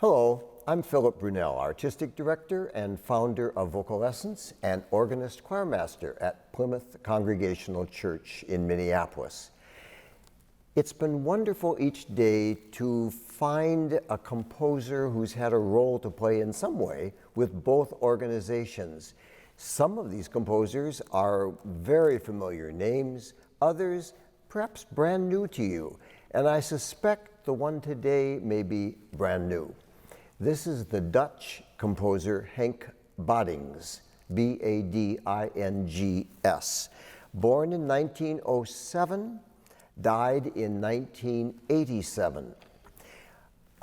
Hello, I'm Philip Brunelle, Artistic Director and founder of Vocal Essence and organist choirmaster at Plymouth Congregational Church in Minneapolis. It's been wonderful each day to find a composer who's had a role to play in some way with both organizations. Some of these composers are very familiar names, others perhaps brand new to you, and I suspect the one today may be brand new. This is the Dutch composer Henk Badings, B-A-D-I-N-G-S. Born in 1907, died in 1987.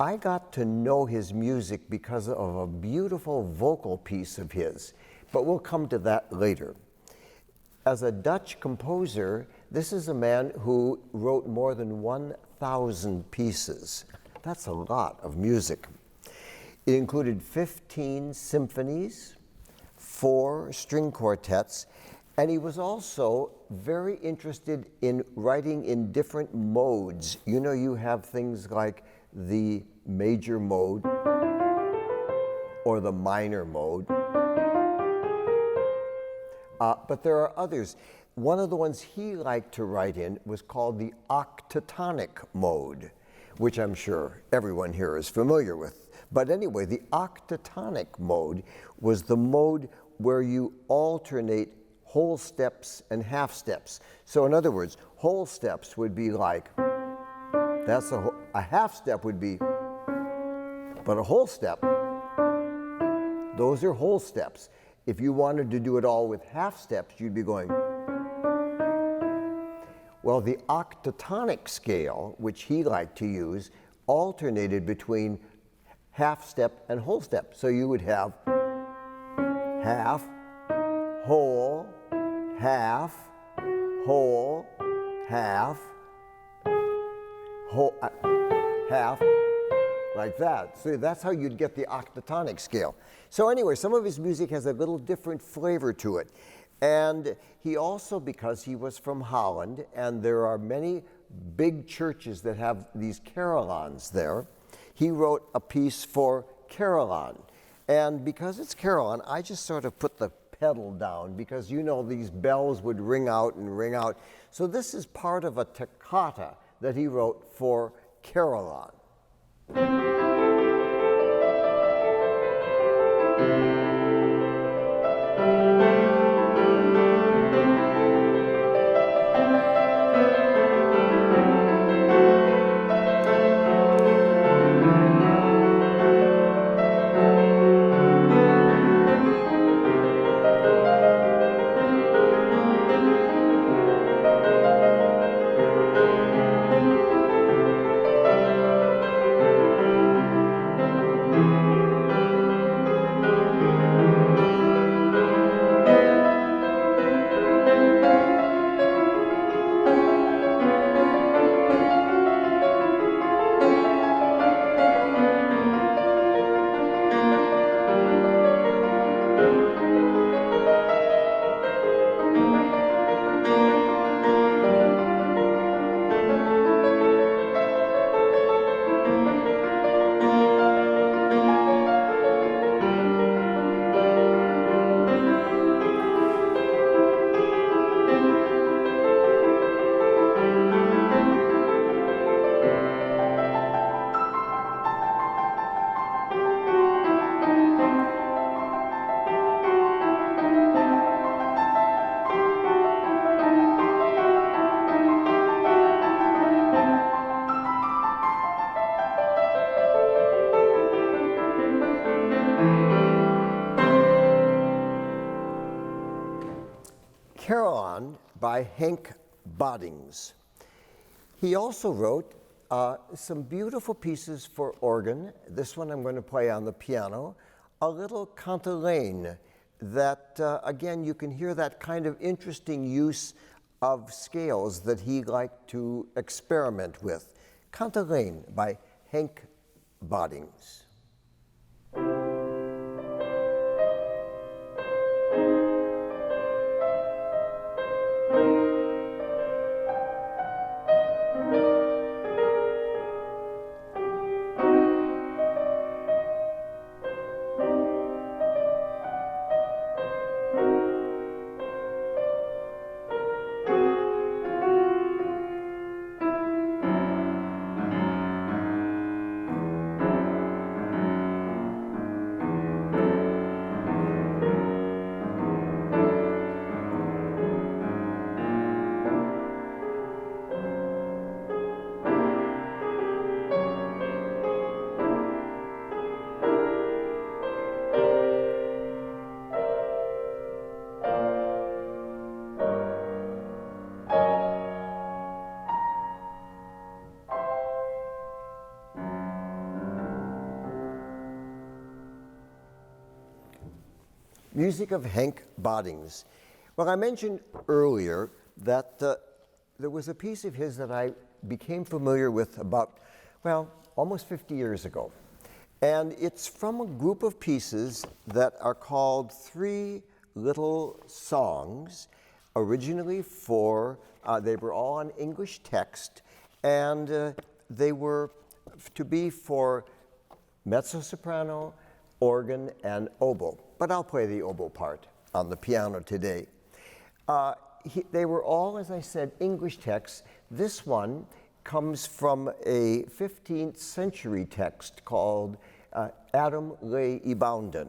I got to know his music because of a beautiful vocal piece of his, but we'll come to that later. As a Dutch composer, this is a man who wrote more than 1,000 pieces. That's a lot of music. It included 15 symphonies, 4 string quartets, and he was also very interested in writing in different modes. You know, you have things like the major mode or the minor mode, but there are others. One of the ones he liked to write in was called the octatonic mode, which I'm sure everyone here is familiar with. But anyway, the octatonic mode was the mode where you alternate whole steps and half steps. So in other words, whole steps would be like, that's a half step would be, but a whole step, those are whole steps. If you wanted to do it all with half steps, you'd be going. Well, the octatonic scale, which he liked to use, alternated between half step and whole step. So you would have half, whole, half, whole, half, whole, half, like that. So that's how you'd get the octatonic scale. So anyway, some of his music has a little different flavor to it. And he also, because he was from Holland, and there are many big churches that have these carillons there, he wrote a piece for carillon. And because it's carillon, I just sort of put the pedal down because you know these bells would ring out and ring out. So this is part of a toccata that he wrote for carillon. Carillon by Henk Badings. He also wrote some beautiful pieces for organ. This one I'm going to play on the piano. A little cantilene that, again, you can hear that kind of interesting use of scales that he liked to experiment with. Cantilene by Henk Badings. music of Henk Badings. Well, I mentioned earlier that there was a piece of his that I became familiar with about, well, almost 50 years ago. And it's from a group of pieces that are called Three Little Songs, originally they were all on English text, and they were to be for mezzo-soprano, organ, and oboe. But I'll play the oboe part on the piano today. They were all, as I said, English texts. This one comes from a 15th century text called Adam le Ibounden.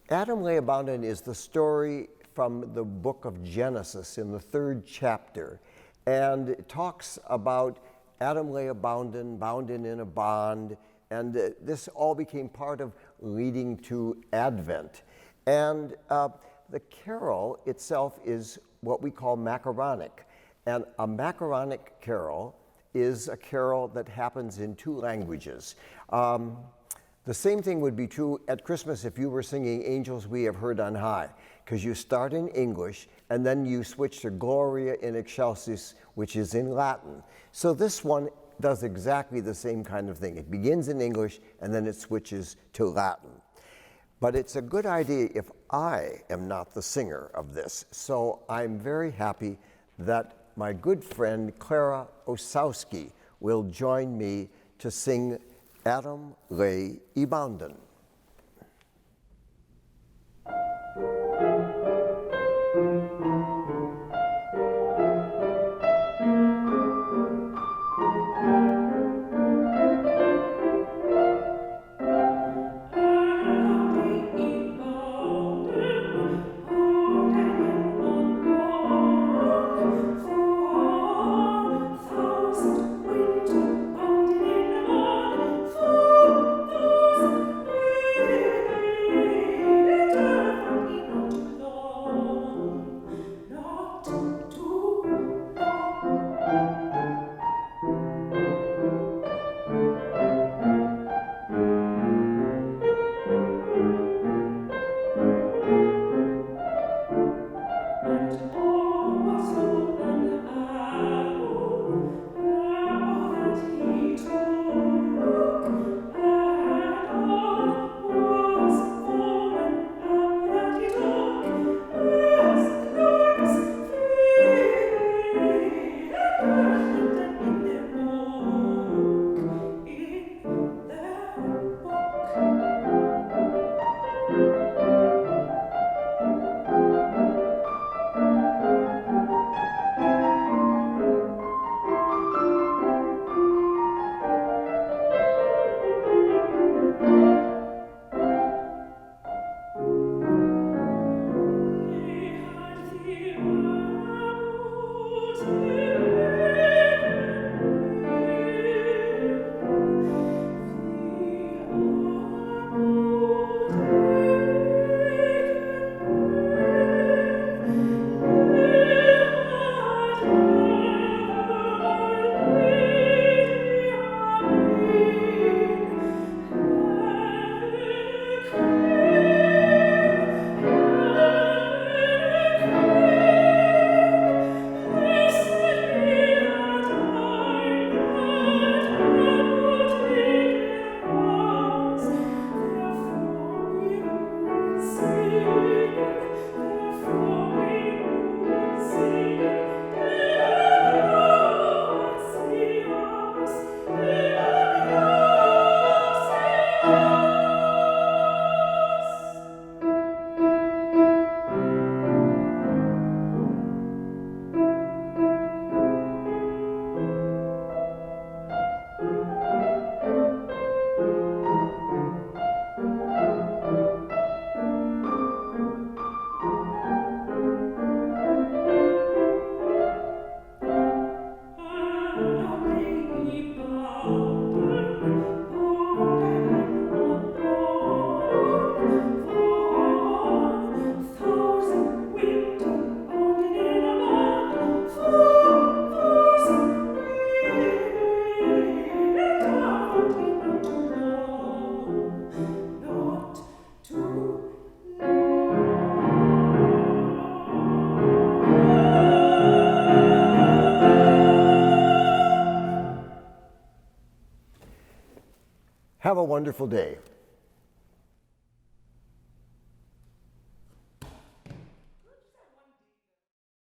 Adam le Ibounden is the story from the book of Genesis in the 3rd chapter, and it talks about Adam le Ibounden, bounden in a bond, and this all became part of leading to Advent. And the carol itself is what we call macaronic, and a macaronic carol is a carol that happens in 2 languages. The same thing would be true at Christmas if you were singing Angels We Have Heard on High, because you start in English and then you switch to Gloria in Excelsis, which is in Latin. So this one does exactly the same kind of thing. It begins in English and then it switches to Latin. But it's a good idea if I am not the singer of this. So I'm very happy that my good friend Clara Osowski will join me to sing Adam le Ibounden. Have a wonderful day.